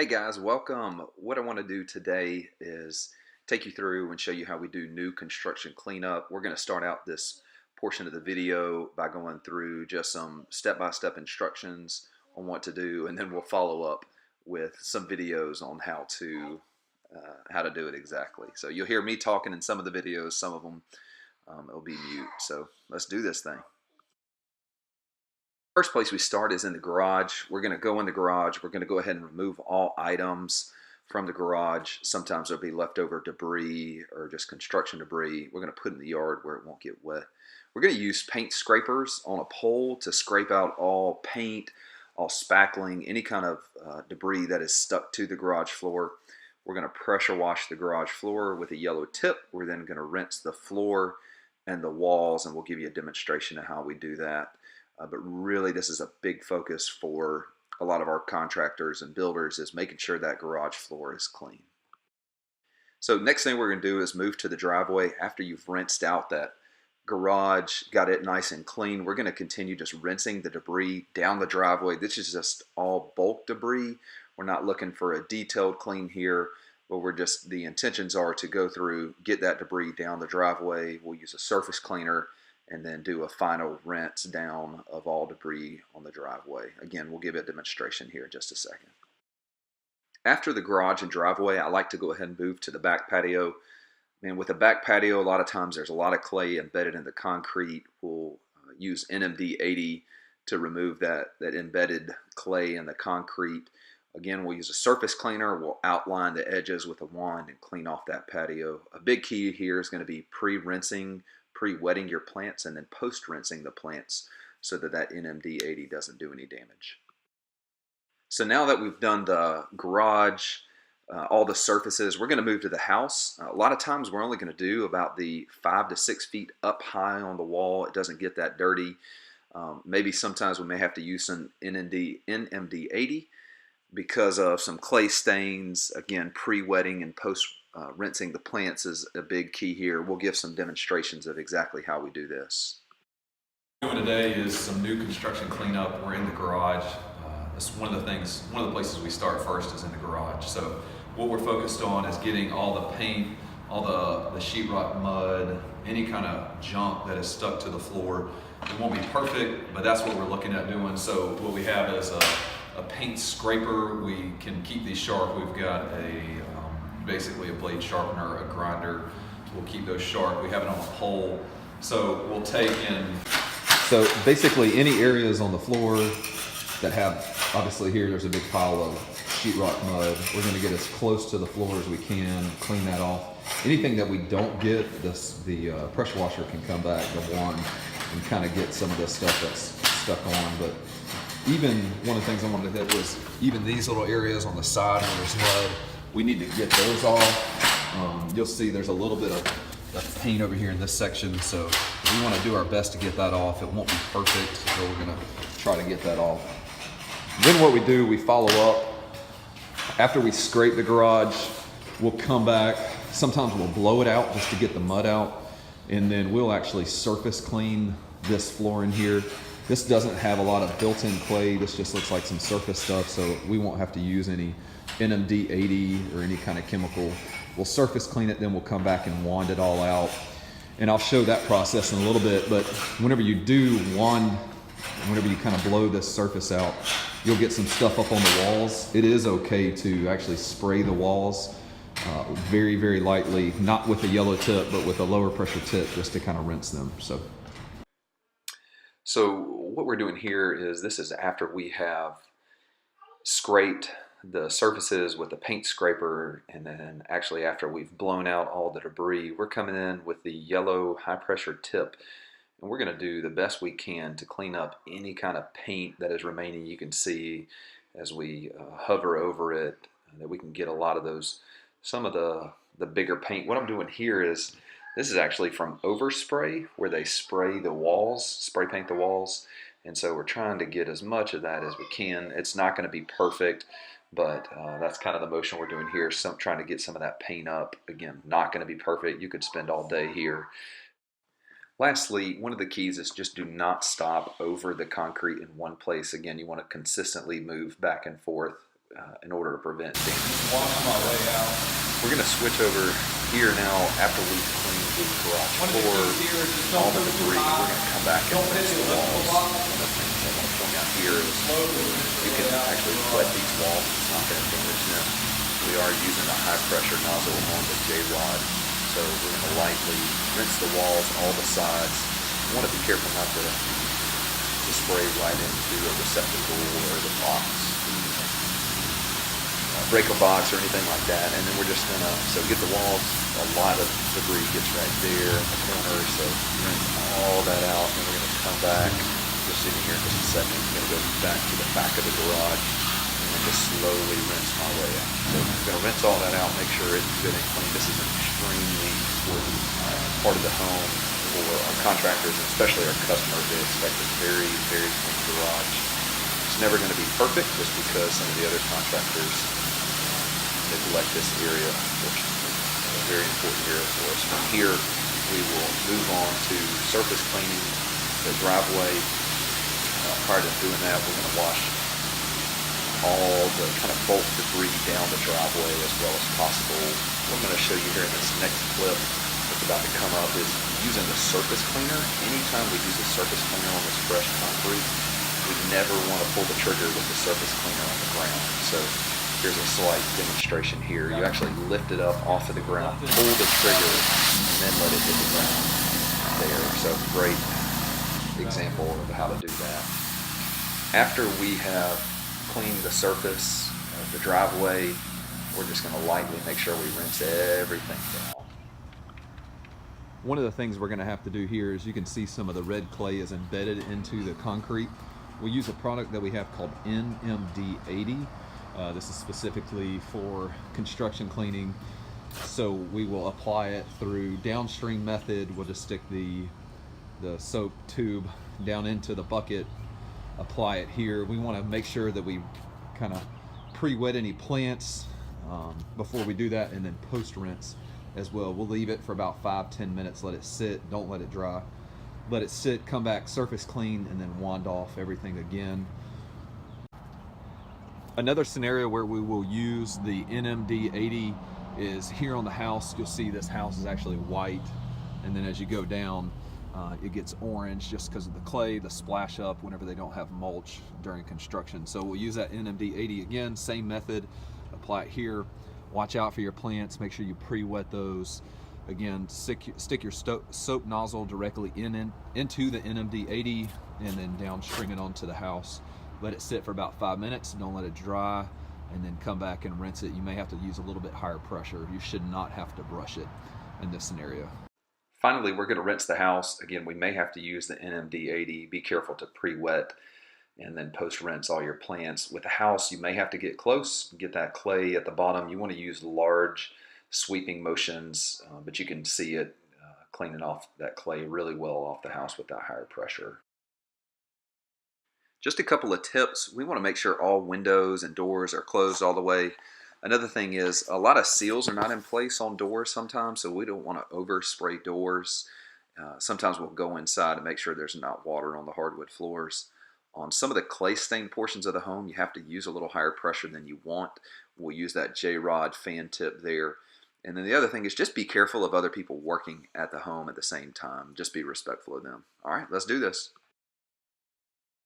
Hey guys, welcome. What I want to do today is take you through and show you how we do new construction cleanup. We're going to start out this portion of the video by going through just some step-by-step instructions on what to do, and then we'll follow up with some videos on how to do it exactly. So you'll hear me talking in some of the videos, some of them it'll be mute. So let's do this thing. First place we start is in the garage. We're going to go in the garage. We're going to go ahead and remove all items from the garage. Sometimes there'll be leftover debris or just construction debris. We're going to put it in the yard where it won't get wet. We're going to use paint scrapers on a pole to scrape out all paint, all spackling, any kind of debris that is stuck to the garage floor. We're going to pressure wash the garage floor with a yellow tip. We're then going to rinse the floor and the walls, and we'll give you a demonstration of how we do that. But really, this is a big focus for a lot of our contractors and builders, is making sure that garage floor is clean. So next thing we're going to do is move to the driveway. After you've rinsed out that garage, got it nice and clean, we're going to continue just rinsing the debris down the driveway. This is just all bulk debris. We're not looking for a detailed clean here, but the intentions are to go through, get that debris down the driveway. We'll use a surface cleaner and then do a final rinse down of all debris on the driveway. Again, we'll give a demonstration here in just a second. After the garage and driveway, I like to go ahead and move to the back patio. And with the back patio, a lot of times there's a lot of clay embedded in the concrete. We'll use NMD 80 to remove that embedded clay in the concrete. Again, we'll use a surface cleaner. We'll outline the edges with a wand and clean off that patio. A big key here is going to be pre-rinsing, pre-wetting your plants, and then post-rinsing the plants so that NMD 80 doesn't do any damage. So now that we've done the garage, all the surfaces, we're going to move to the house. A lot of times we're only going to do about the 5 to 6 feet up high on the wall. It doesn't get that dirty. Maybe sometimes we may have to use some NMD 80 because of some clay stains. Again, pre-wetting and post-rinsing the plants is a big key here. We'll give some demonstrations of exactly how we do this. What we're doing today is some new construction cleanup. We're in the garage. That's one of the places we start first is in the garage. So what we're focused on is getting all the paint, all the sheetrock mud, any kind of junk that is stuck to the floor. It won't be perfect, but that's what we're looking at doing. So what we have is a paint scraper. We can keep these sharp. We've got basically a blade sharpener, a grinder. We'll keep those sharp. We have it on a pole. So we'll take in. So basically any areas on the floor that have, obviously here there's a big pile of sheetrock mud. We're going to get as close to the floor as we can, clean that off. Anything that we don't get, the pressure washer can come back, the wand, and kind of get some of the stuff that's stuck on. But even one of the things I wanted to hit was even these little areas on the side where there's mud, we need to get those off. You'll see there's a little bit of paint over here in this section, so we want to do our best to get that off. It won't be perfect, so we're going to try to get that off. Then what we do, we follow up. After we scrape the garage, we'll come back. Sometimes we'll blow it out just to get the mud out, and then we'll actually surface clean this floor in here. This doesn't have a lot of built-in clay. This just looks like some surface stuff, so we won't have to use any NMD 80 or any kind of chemical. We'll surface clean it, then we'll come back and wand it all out. And I'll show that process in a little bit, but whenever you do wand, whenever you kind of blow this surface out, you'll get some stuff up on the walls. It is okay to actually spray the walls very, very lightly, not with a yellow tip, but with a lower pressure tip, just to kind of rinse them. So what we're doing here is, this is after we have scraped the surfaces with the paint scraper, and then actually after we've blown out all the debris, we're coming in with the yellow high pressure tip, and we're going to do the best we can to clean up any kind of paint that is remaining. You can see as we hover over it that we can get a lot of those, some of the bigger paint. What I'm doing here is, this is actually from overspray, where they spray the walls, spray paint the walls. And so we're trying to get as much of that as we can. It's not going to be perfect, but that's kind of the motion we're doing here. Trying to get some of that paint up. Again, not going to be perfect. You could spend all day here. Lastly, one of the keys is just do not stop over the concrete in one place. Again, you want to consistently move back and forth in order to prevent damage. Wash my way out. We're going to switch over here now after we've cleaned the garage floor, all the debris. We're going to come back and rinse the walls. One of the things I want to point out here is you can actually wet these walls. It's not going to damage them. We are using a high pressure nozzle on the J-rod, so we're going to lightly rinse the walls, all the sides. You want to be careful not to spray right into a receptacle or the box, breaker box or anything like that. And then we're just gonna get the walls. A lot of debris gets right there in the corner, so rinse all that out. And we're gonna come back. You'll see me here in just a second. I'm gonna go back to the back of the garage and then just slowly rinse my way out. So I'm gonna rinse all that out, make sure it's good and clean. This is an extremely important part of the home for our contractors, and especially our customers. They expect a very, very clean garage. It's never going to be perfect just because some of the other contractors neglect this area, unfortunately. A very important area for us. From here, we will move on to surface cleaning the driveway. Prior to doing that, we're going to wash all the kind of bulk debris down the driveway as well as possible. What I'm going to show you here in this next clip that's about to come up is using the surface cleaner. Anytime we use a surface cleaner on this fresh concrete, we never want to pull the trigger with the surface cleaner on the ground. So here's a slight demonstration here. You actually lift it up off of the ground, pull the trigger, and then let it hit the ground there. So great example of how to do that. After we have cleaned the surface of the driveway, we're just going to lightly make sure we rinse everything down. One of the things we're going to have to do here is you can see some of the red clay is embedded into the concrete. We use a product that we have called NMD80. This is specifically for construction cleaning. So we will apply it through downstream method. We'll just stick the soap tube down into the bucket, apply it here. We want to make sure that we kind of pre-wet any plants before we do that, and then post-rinse as well. We'll leave it for about 5-10 minutes, let it sit, don't let it dry. Let it sit, come back, surface clean, and then wand off everything again. Another scenario where we will use the NMD80 is here on the house. You'll see this house is actually white, and then as you go down, it gets orange just because of the clay, the splash up whenever they don't have mulch during construction. So we'll use that NMD80 again, same method, apply it here. Watch out for your plants, make sure you pre-wet those. Again, stick your soap nozzle directly into the NMD80 and then downstream it onto the house. Let it sit for about 5 minutes, don't let it dry, and then come back and rinse it. You may have to use a little bit higher pressure. You should not have to brush it in this scenario. Finally, we're going to rinse the house. Again, we may have to use the NMD80. Be careful to pre-wet and then post-rinse all your plants. With the house, you may have to get close, get that clay at the bottom. You want to use large sweeping motions, but you can see it cleaning off that clay really well off the house with that higher pressure. Just a couple of tips. We want to make sure all windows and doors are closed all the way. Another thing is a lot of seals are not in place on doors sometimes, so we don't want to overspray doors. Sometimes we'll go inside to make sure there's not water on the hardwood floors. On some of the clay stained portions of the home, you have to use a little higher pressure than you want. We'll use that J-rod fan tip there. And then the other thing is just be careful of other people working at the home at the same time. Just be respectful of them. All right, let's do this.